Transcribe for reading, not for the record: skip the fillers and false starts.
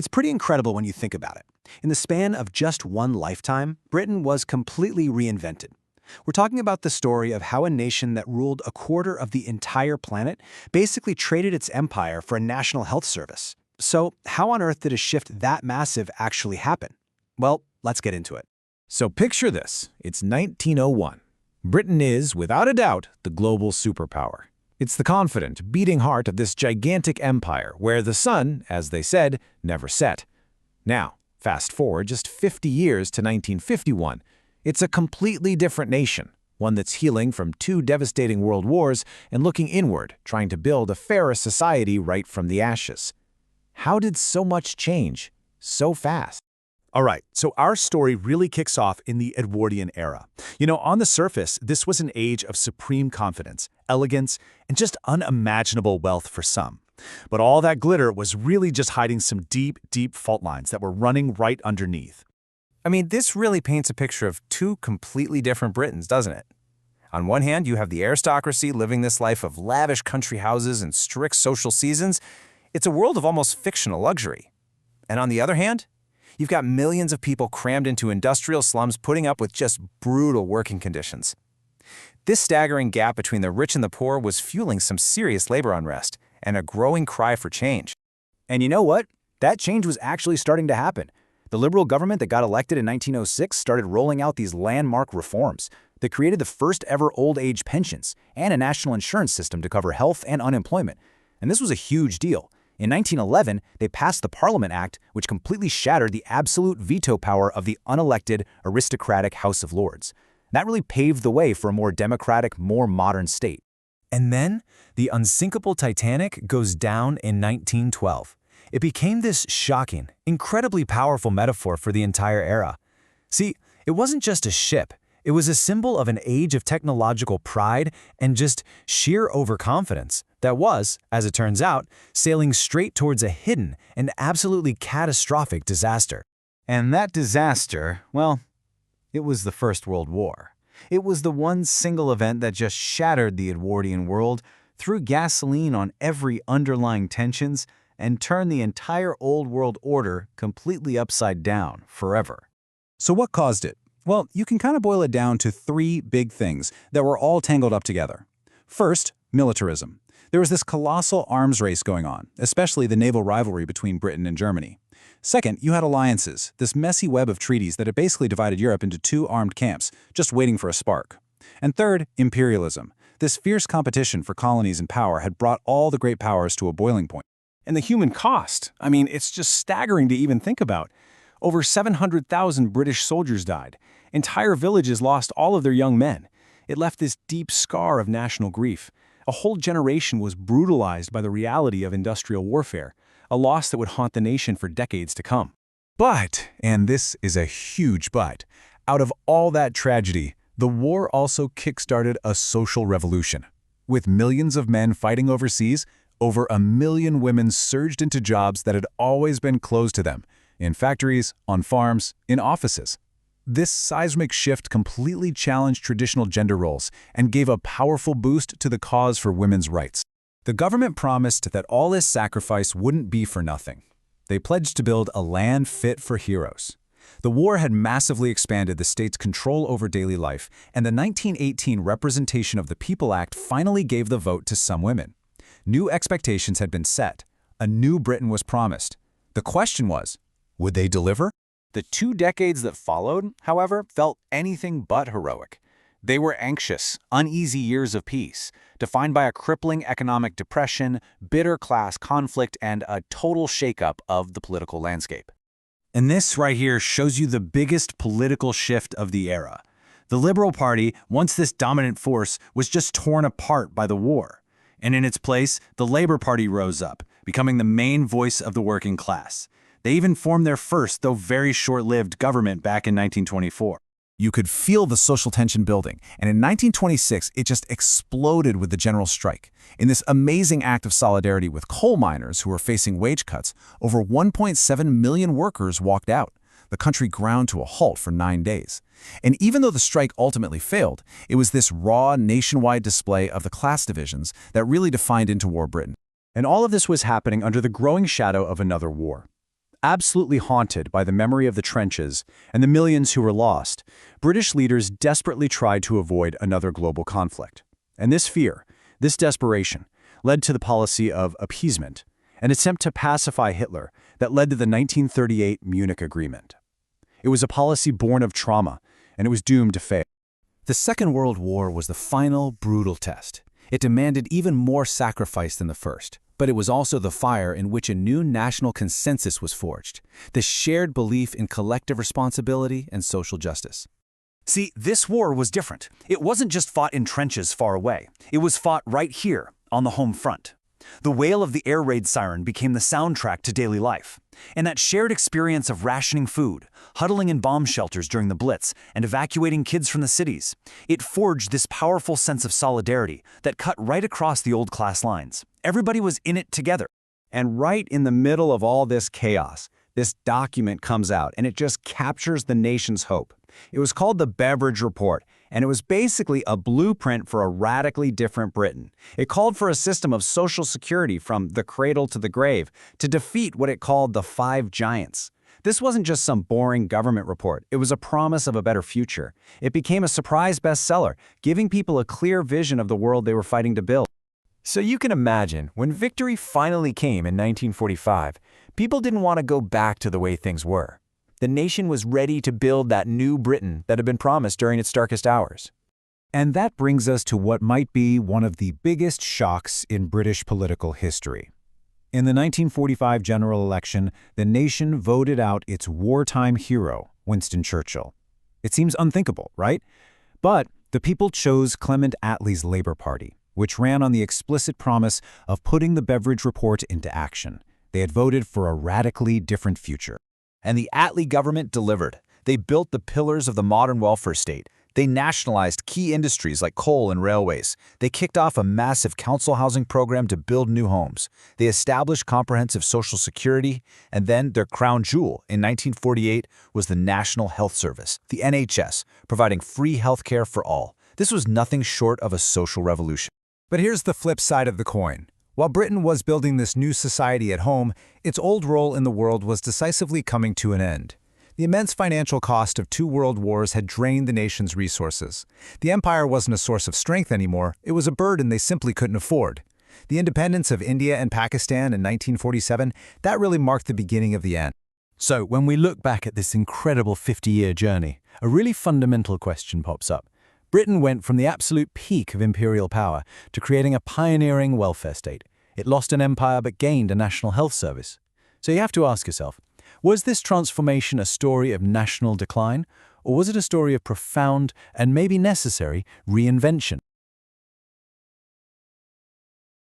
It's pretty incredible when you think about it. In the span of just one lifetime, Britain was completely reinvented. We're talking about the story of how a nation that ruled a quarter of the entire planet basically traded its empire for a national health service. So, how on earth did a shift that massive actually happen? Well, let's get into it. So picture this. It's 1901. Britain is, without a doubt, the global superpower. It's the confident, beating heart of this gigantic empire where the sun, as they said, never set. Now, fast forward just 50 years to 1951. It's a completely different nation, one that's healing from two devastating world wars and looking inward, trying to build a fairer society right from the ashes. How did so much change so fast? All right, so our story really kicks off in the Edwardian era. On the surface, this was an age of supreme confidence, elegance, and just unimaginable wealth for some. But all that glitter was really just hiding some deep, deep fault lines that were running right underneath. I mean, this really paints a picture of two completely different Britons, doesn't it? On one hand, you have the aristocracy living this life of lavish country houses and strict social seasons. It's a world of almost fictional luxury. And on the other hand, you've got millions of people crammed into industrial slums putting up with just brutal working conditions. This staggering gap between the rich and the poor was fueling some serious labor unrest and a growing cry for change. And you know what? That change was actually starting to happen. The Liberal government that got elected in 1906 started rolling out these landmark reforms that created the first ever old age pensions and a national insurance system to cover health and unemployment. And this was a huge deal. In 1911, they passed the Parliament Act, which completely shattered the absolute veto power of the unelected, aristocratic House of Lords. That really paved the way for a more democratic, more modern state. And then, the unsinkable Titanic goes down in 1912. It became this shocking, incredibly powerful metaphor for the entire era. See, it wasn't just a ship. It was a symbol of an age of technological pride and just sheer overconfidence that was, as it turns out, sailing straight towards a hidden and absolutely catastrophic disaster. And that disaster, well, it was the First World War. It was the one single event that just shattered the Edwardian world, threw gasoline on every underlying tensions, and turned the entire old world order completely upside down forever. So what caused it? Well, you can kind of boil it down to three big things that were all tangled up together. First, militarism. There was this colossal arms race going on, especially the naval rivalry between Britain and Germany. Second, you had alliances, this messy web of treaties that had basically divided Europe into two armed camps, just waiting for a spark. And third, imperialism. This fierce competition for colonies and power had brought all the great powers to a boiling point. And the human cost, I mean, it's just staggering to even think about. Over 700,000 British soldiers died. Entire villages lost all of their young men. It left this deep scar of national grief. A whole generation was brutalized by the reality of industrial warfare, a loss that would haunt the nation for decades to come. But, and this is a huge but, out of all that tragedy, the war also kickstarted a social revolution. With millions of men fighting overseas, over 1 million women surged into jobs that had always been closed to them, in factories, on farms, in offices. This seismic shift completely challenged traditional gender roles and gave a powerful boost to the cause for women's rights. The government promised that all this sacrifice wouldn't be for nothing. They pledged to build a land fit for heroes. The war had massively expanded the state's control over daily life, and the 1918 Representation of the People Act finally gave the vote to some women. New expectations had been set. A new Britain was promised. The question was, would they deliver? The 2 decades that followed, however, felt anything but heroic. They were anxious, uneasy years of peace, defined by a crippling economic depression, bitter class conflict, and a total shakeup of the political landscape. And this right here shows you the biggest political shift of the era. The Liberal Party, once this dominant force, was just torn apart by the war. And in its place, the Labour Party rose up, becoming the main voice of the working class. They even formed their first, though very short-lived, government back in 1924. You could feel the social tension building, and in 1926, it just exploded with the general strike. In this amazing act of solidarity with coal miners who were facing wage cuts, over 1.7 million workers walked out. The country ground to a halt for 9 days. And even though the strike ultimately failed, it was this raw, nationwide display of the class divisions that really defined interwar Britain. And all of this was happening under the growing shadow of another war. absolutely haunted by the memory of the trenches and the millions who were lost, British leaders desperately tried to avoid another global conflict. And this fear, this desperation, led to the policy of appeasement, an attempt to pacify Hitler that led to the 1938 Munich Agreement. It was a policy born of trauma, and it was doomed to fail. The Second World War was the final, brutal test. It demanded even more sacrifice than the first, but it was also the fire in which a new national consensus was forged, the shared belief in collective responsibility and social justice. See, this war was different. It wasn't just fought in trenches far away. It was fought right here, on the home front. The wail of the air raid siren became the soundtrack to daily life. And that shared experience of rationing food, huddling in bomb shelters during the Blitz, and evacuating kids from the cities, it forged this powerful sense of solidarity that cut right across the old class lines. Everybody was in it together. And right in the middle of all this chaos, this document comes out, and it just captures the nation's hope. It was called the Beveridge Report, and it was basically a blueprint for a radically different Britain. It called for a system of social security from the cradle to the grave to defeat what it called the Five Giants. This wasn't just some boring government report. It was a promise of a better future. It became a surprise bestseller, giving people a clear vision of the world they were fighting to build. So you can imagine, when victory finally came in 1945, people didn't want to go back to the way things were. The nation was ready to build that new Britain that had been promised during its darkest hours. And that brings us to what might be one of the biggest shocks in British political history. In the 1945 general election, the nation voted out its wartime hero, Winston Churchill. It seems unthinkable, right? But the people chose Clement Attlee's Labour Party, which ran on the explicit promise of putting the Beveridge Report into action. They had voted for a radically different future. And the Attlee government delivered. They built the pillars of the modern welfare state. They nationalized key industries like coal and railways. They kicked off a massive council housing program to build new homes. They established comprehensive social security, and then their crown jewel in 1948 was the National Health Service, the NHS, providing free health care for all. This was nothing short of a social revolution. But here's the flip side of the coin. While Britain was building this new society at home, its old role in the world was decisively coming to an end. The immense financial cost of 2 world wars had drained the nation's resources. The empire wasn't a source of strength anymore, it was a burden they simply couldn't afford. The independence of India and Pakistan in 1947, that really marked the beginning of the end. So when we look back at this incredible 50-year journey, a really fundamental question pops up. Britain went from the absolute peak of imperial power to creating a pioneering welfare state. It lost an empire but gained a national health service. So you have to ask yourself, was this transformation a story of national decline, or was it a story of profound and maybe necessary reinvention?